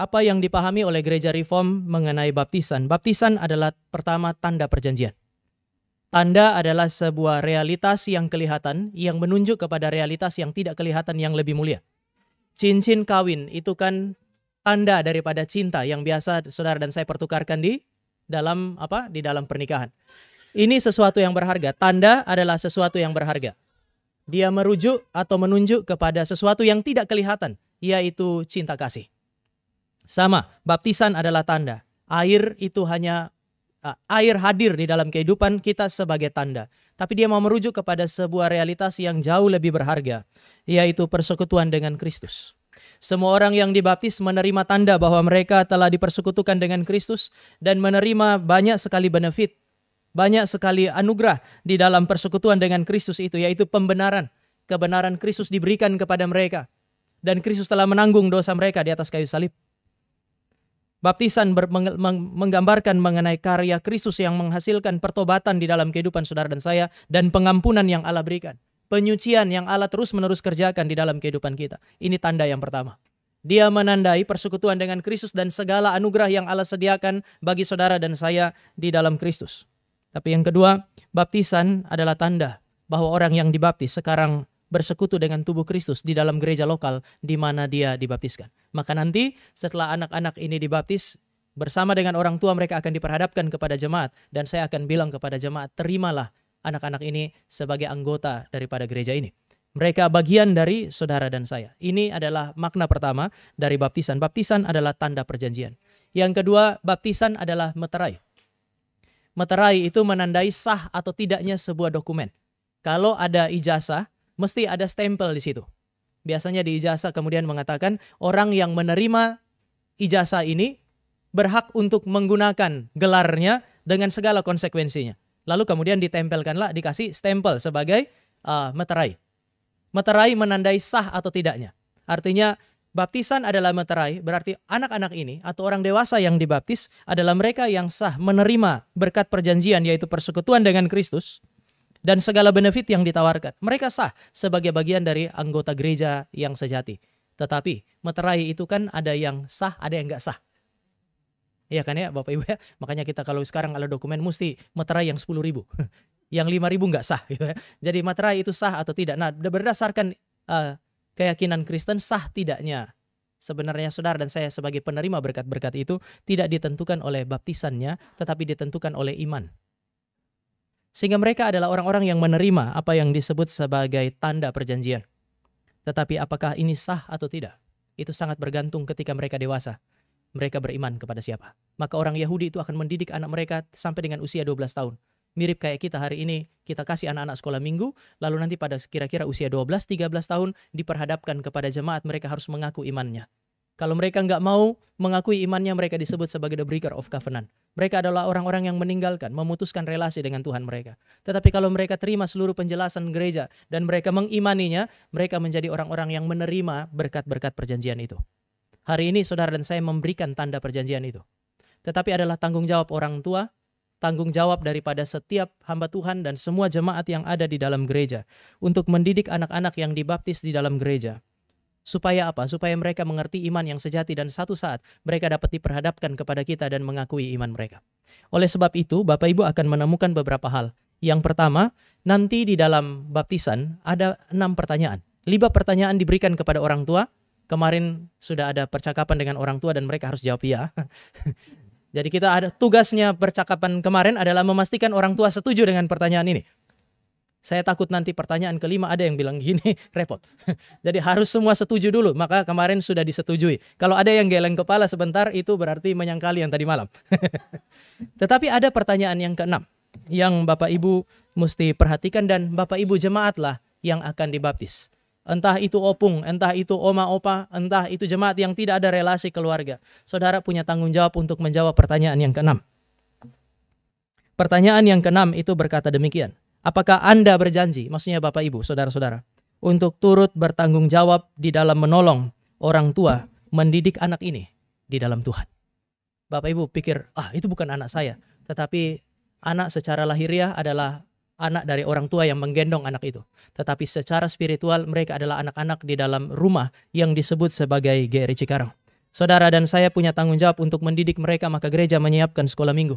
Apa yang dipahami oleh gereja reform mengenai baptisan? Baptisan adalah pertama tanda perjanjian. Tanda adalah sebuah realitas yang kelihatan, yang menunjuk kepada realitas yang tidak kelihatan yang lebih mulia. Cincin kawin itu kan tanda daripada cinta yang biasa saudara dan saya pertukarkan di dalam pernikahan. Ini sesuatu yang berharga. Tanda adalah sesuatu yang berharga. Dia merujuk atau menunjuk kepada sesuatu yang tidak kelihatan, yaitu cinta kasih. Sama, baptisan adalah tanda. Air itu hanya air hadir di dalam kehidupan kita sebagai tanda. Tapi dia mau merujuk kepada sebuah realitas yang jauh lebih berharga, yaitu persekutuan dengan Kristus. Semua orang yang dibaptis menerima tanda bahwa mereka telah dipersekutukan dengan Kristus dan menerima banyak sekali benefit, banyak sekali anugerah di dalam persekutuan dengan Kristus itu, yaitu pembenaran. Kebenaran Kristus diberikan kepada mereka dan Kristus telah menanggung dosa mereka di atas kayu salib. Baptisan menggambarkan mengenai karya Kristus yang menghasilkan pertobatan di dalam kehidupan saudara dan saya dan pengampunan yang Allah berikan. Penyucian yang Allah terus-menerus kerjakan di dalam kehidupan kita. Ini tanda yang pertama. Dia menandai persekutuan dengan Kristus dan segala anugerah yang Allah sediakan bagi saudara dan saya di dalam Kristus. Tapi yang kedua, baptisan adalah tanda bahwa orang yang dibaptis sekarang bersekutu dengan tubuh Kristus di dalam gereja lokal di mana dia dibaptiskan. Maka nanti setelah anak-anak ini dibaptis, bersama dengan orang tua mereka akan diperhadapkan kepada jemaat. Dan saya akan bilang kepada jemaat, terimalah anak-anak ini sebagai anggota daripada gereja ini. Mereka bagian dari saudara dan saya. Ini adalah makna pertama dari baptisan. Baptisan adalah tanda perjanjian. Yang kedua, baptisan adalah meterai. Meterai itu menandai sah atau tidaknya sebuah dokumen. Kalau ada ijazah, mesti ada stempel di situ. Biasanya di ijazah kemudian mengatakan orang yang menerima ijazah ini berhak untuk menggunakan gelarnya dengan segala konsekuensinya. Lalu kemudian ditempelkanlah, dikasih stempel sebagai meterai. Meterai menandai sah atau tidaknya. Artinya baptisan adalah meterai, berarti anak-anak ini atau orang dewasa yang dibaptis adalah mereka yang sah menerima berkat perjanjian yaitu persekutuan dengan Kristus. Dan segala benefit yang ditawarkan. Mereka sah sebagai bagian dari anggota gereja yang sejati. Tetapi meterai itu kan ada yang sah, ada yang nggak sah. Iya kan ya Bapak Ibu ya? Makanya kita kalau sekarang ada dokumen mesti meterai yang 10.000. Yang 5.000 nggak sah. Gitu ya. Jadi meterai itu sah atau tidak. Nah berdasarkan keyakinan Kristen sah tidaknya. Sebenarnya saudara dan saya sebagai penerima berkat-berkat itu tidak ditentukan oleh baptisannya, tetapi ditentukan oleh iman. Sehingga mereka adalah orang-orang yang menerima apa yang disebut sebagai tanda perjanjian. Tetapi apakah ini sah atau tidak? Itu sangat bergantung ketika mereka dewasa. Mereka beriman kepada siapa. Maka orang Yahudi itu akan mendidik anak mereka sampai dengan usia 12 tahun. Mirip kayak kita hari ini, kita kasih anak-anak sekolah minggu, lalu nanti pada kira-kira usia 12-13 tahun diperhadapkan kepada jemaat, mereka harus mengaku imannya. Kalau mereka nggak mau mengakui imannya, mereka disebut sebagai the breaker of covenant. Mereka adalah orang-orang yang meninggalkan, memutuskan relasi dengan Tuhan mereka. Tetapi kalau mereka terima seluruh penjelasan gereja dan mereka mengimaninya, mereka menjadi orang-orang yang menerima berkat-berkat perjanjian itu. Hari ini saudara dan saya memberikan tanda perjanjian itu. Tetapi adalah tanggung jawab orang tua, tanggung jawab daripada setiap hamba Tuhan dan semua jemaat yang ada di dalam gereja untuk mendidik anak-anak yang dibaptis di dalam gereja. Supaya apa? Supaya mereka mengerti iman yang sejati dan satu saat mereka dapat diperhadapkan kepada kita dan mengakui iman mereka. Oleh sebab itu, Bapak Ibu akan menemukan beberapa hal. Yang pertama, nanti di dalam baptisan ada 6 pertanyaan. 5 pertanyaan diberikan kepada orang tua. Kemarin sudah ada percakapan dengan orang tua dan mereka harus jawab ya. Jadi kita ada tugasnya percakapan kemarin adalah memastikan orang tua setuju dengan pertanyaan ini. Saya takut nanti pertanyaan kelima ada yang bilang gini, repot. Jadi harus semua setuju dulu, maka kemarin sudah disetujui. Kalau ada yang geleng kepala sebentar, itu berarti menyangkali yang tadi malam. Tetapi ada pertanyaan yang keenam, yang Bapak Ibu mesti perhatikan dan Bapak Ibu jemaatlah yang akan dibaptis. Entah itu opung, entah itu oma opa, entah itu jemaat yang tidak ada relasi keluarga. Saudara punya tanggung jawab untuk menjawab pertanyaan yang keenam. Pertanyaan yang keenam itu berkata demikian. Apakah Anda berjanji, maksudnya Bapak Ibu, saudara-saudara, untuk turut bertanggung jawab di dalam menolong orang tua mendidik anak ini di dalam Tuhan? Bapak Ibu pikir, itu bukan anak saya. Tetapi anak secara lahiriah adalah anak dari orang tua yang menggendong anak itu. Tetapi secara spiritual mereka adalah anak-anak di dalam rumah yang disebut sebagai GRI Cikarang. Saudara dan saya punya tanggung jawab untuk mendidik mereka, maka gereja menyiapkan sekolah minggu.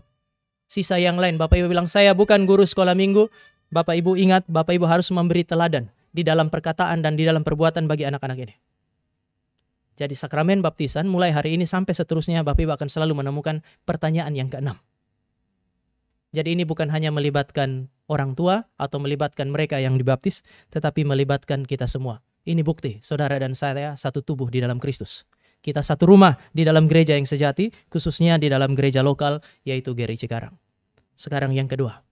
Sisa yang lain, Bapak Ibu bilang, saya bukan guru sekolah minggu. Bapak Ibu ingat, Bapak Ibu harus memberi teladan di dalam perkataan dan di dalam perbuatan bagi anak-anak ini. Jadi sakramen baptisan mulai hari ini sampai seterusnya Bapak Ibu akan selalu menemukan pertanyaan yang keenam. Jadi ini bukan hanya melibatkan orang tua atau melibatkan mereka yang dibaptis, tetapi melibatkan kita semua. Ini bukti saudara dan saya satu tubuh di dalam Kristus. Kita satu rumah di dalam gereja yang sejati, khususnya di dalam gereja lokal, yaitu GRI Cikarang. Sekarang yang kedua.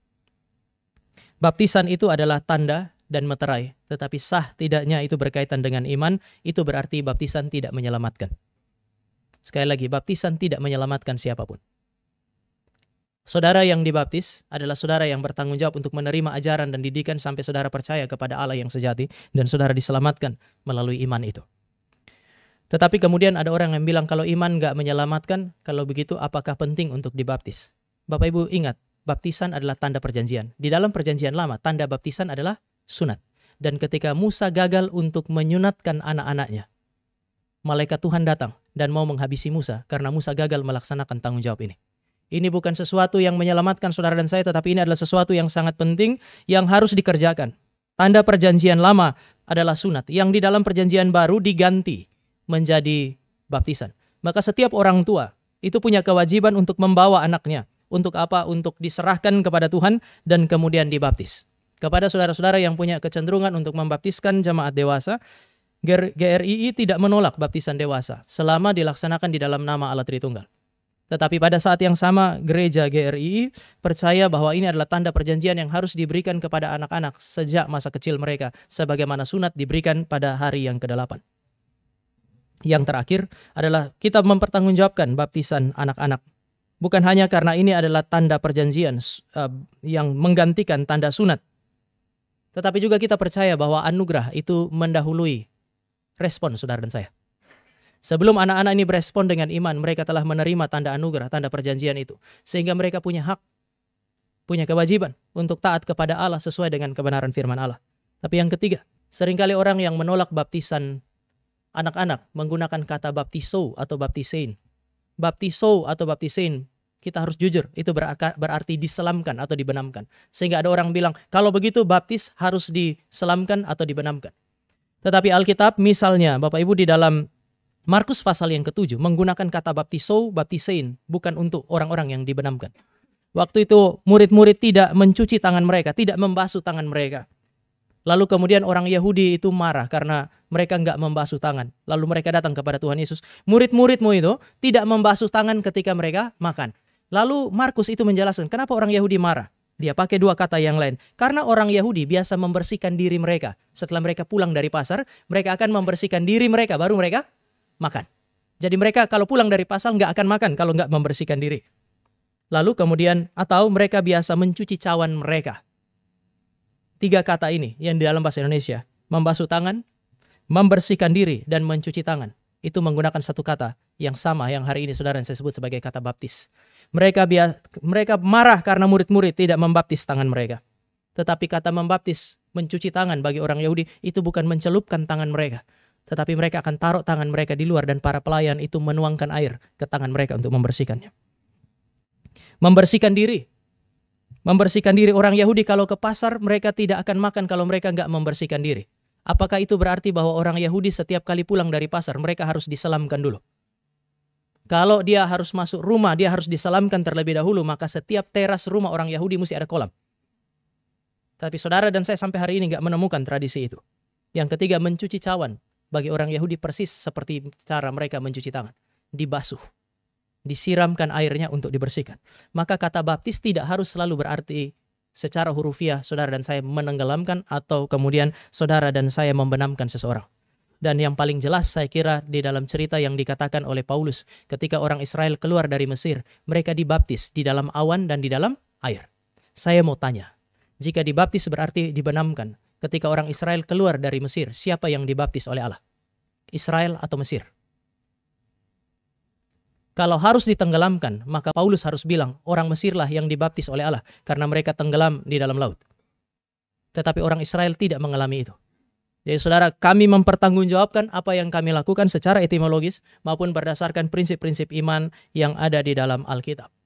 Baptisan itu adalah tanda dan meterai, tetapi sah tidaknya itu berkaitan dengan iman, itu berarti baptisan tidak menyelamatkan. Sekali lagi, baptisan tidak menyelamatkan siapapun. Saudara yang dibaptis adalah saudara yang bertanggung jawab untuk menerima ajaran dan didikan sampai saudara percaya kepada Allah yang sejati, dan saudara diselamatkan melalui iman itu. Tetapi kemudian ada orang yang bilang kalau iman gak menyelamatkan, kalau begitu apakah penting untuk dibaptis? Bapak Ibu ingat, baptisan adalah tanda perjanjian. Di dalam perjanjian lama, tanda baptisan adalah sunat. Dan ketika Musa gagal untuk menyunatkan anak-anaknya, malaikat Tuhan datang dan mau menghabisi Musa karena Musa gagal melaksanakan tanggung jawab ini. Ini bukan sesuatu yang menyelamatkan saudara dan saya, tetapi ini adalah sesuatu yang sangat penting yang harus dikerjakan. Tanda perjanjian lama adalah sunat, yang di dalam perjanjian baru diganti menjadi baptisan. Maka setiap orang tua itu punya kewajiban untuk membawa anaknya. Untuk apa? Untuk diserahkan kepada Tuhan dan kemudian dibaptis. Kepada saudara-saudara yang punya kecenderungan untuk membaptiskan jemaat dewasa, GRII tidak menolak baptisan dewasa selama dilaksanakan di dalam nama Allah Tritunggal. Tetapi pada saat yang sama, gereja GRII percaya bahwa ini adalah tanda perjanjian yang harus diberikan kepada anak-anak sejak masa kecil mereka, sebagaimana sunat diberikan pada hari yang ke-8. Yang terakhir adalah kita mempertanggungjawabkan baptisan anak-anak. Bukan hanya karena ini adalah tanda perjanjian yang menggantikan tanda sunat. Tetapi juga kita percaya bahwa anugerah itu mendahului respon saudara dan saya. Sebelum anak-anak ini berespon dengan iman, mereka telah menerima tanda anugerah, tanda perjanjian itu. Sehingga mereka punya hak, punya kewajiban untuk taat kepada Allah sesuai dengan kebenaran firman Allah. Tapi yang ketiga, seringkali orang yang menolak baptisan anak-anak menggunakan kata baptiso atau baptisein. Baptiso atau baptisein, kita harus jujur, itu berarti diselamkan atau dibenamkan. Sehingga ada orang bilang, kalau begitu baptis harus diselamkan atau dibenamkan. Tetapi Alkitab misalnya, Bapak Ibu di dalam Markus pasal yang ke-7 menggunakan kata baptiso, baptisein, bukan untuk orang-orang yang dibenamkan. Waktu itu murid-murid tidak mencuci tangan mereka, tidak membasuh tangan mereka. Lalu kemudian orang Yahudi itu marah karena mereka nggak membasuh tangan. Lalu mereka datang kepada Tuhan Yesus. Murid-muridmu itu tidak membasuh tangan ketika mereka makan. Lalu Markus itu menjelaskan kenapa orang Yahudi marah. Dia pakai dua kata yang lain. Karena orang Yahudi biasa membersihkan diri mereka. Setelah mereka pulang dari pasar, mereka akan membersihkan diri mereka, baru mereka makan. Jadi mereka kalau pulang dari pasar nggak akan makan kalau nggak membersihkan diri. Lalu kemudian, atau mereka biasa mencuci cawan mereka. Tiga kata ini yang di dalam bahasa Indonesia, membasuh tangan, membersihkan diri, dan mencuci tangan. Itu menggunakan satu kata yang sama yang hari ini saudara saya sebut sebagai kata baptis. Mereka marah karena murid-murid tidak membaptis tangan mereka. Tetapi kata membaptis, mencuci tangan bagi orang Yahudi, itu bukan mencelupkan tangan mereka. Tetapi mereka akan taruh tangan mereka di luar dan para pelayan itu menuangkan air ke tangan mereka untuk membersihkannya. Membersihkan diri. Membersihkan diri orang Yahudi kalau ke pasar mereka tidak akan makan kalau mereka nggak membersihkan diri. Apakah itu berarti bahwa orang Yahudi setiap kali pulang dari pasar mereka harus diselamkan dulu? Kalau dia harus masuk rumah dia harus diselamkan terlebih dahulu, maka setiap teras rumah orang Yahudi mesti ada kolam. Tapi saudara dan saya sampai hari ini nggak menemukan tradisi itu. Yang ketiga, mencuci cawan. Bagi orang Yahudi persis seperti cara mereka mencuci tangan. Dibasuh. Disiramkan airnya untuk dibersihkan. Maka kata baptis tidak harus selalu berarti secara hurufiah saudara dan saya menenggelamkan atau kemudian saudara dan saya membenamkan seseorang. Dan yang paling jelas saya kira di dalam cerita yang dikatakan oleh Paulus ketika orang Israel keluar dari Mesir, mereka dibaptis di dalam awan dan di dalam air. Saya mau tanya, jika dibaptis berarti dibenamkan, ketika orang Israel keluar dari Mesir, siapa yang dibaptis oleh Allah? Israel atau Mesir? Kalau harus ditenggelamkan, maka Paulus harus bilang orang Mesirlah yang dibaptis oleh Allah karena mereka tenggelam di dalam laut. Tetapi orang Israel tidak mengalami itu. Jadi saudara, kami mempertanggungjawabkan apa yang kami lakukan secara etimologis maupun berdasarkan prinsip-prinsip iman yang ada di dalam Alkitab.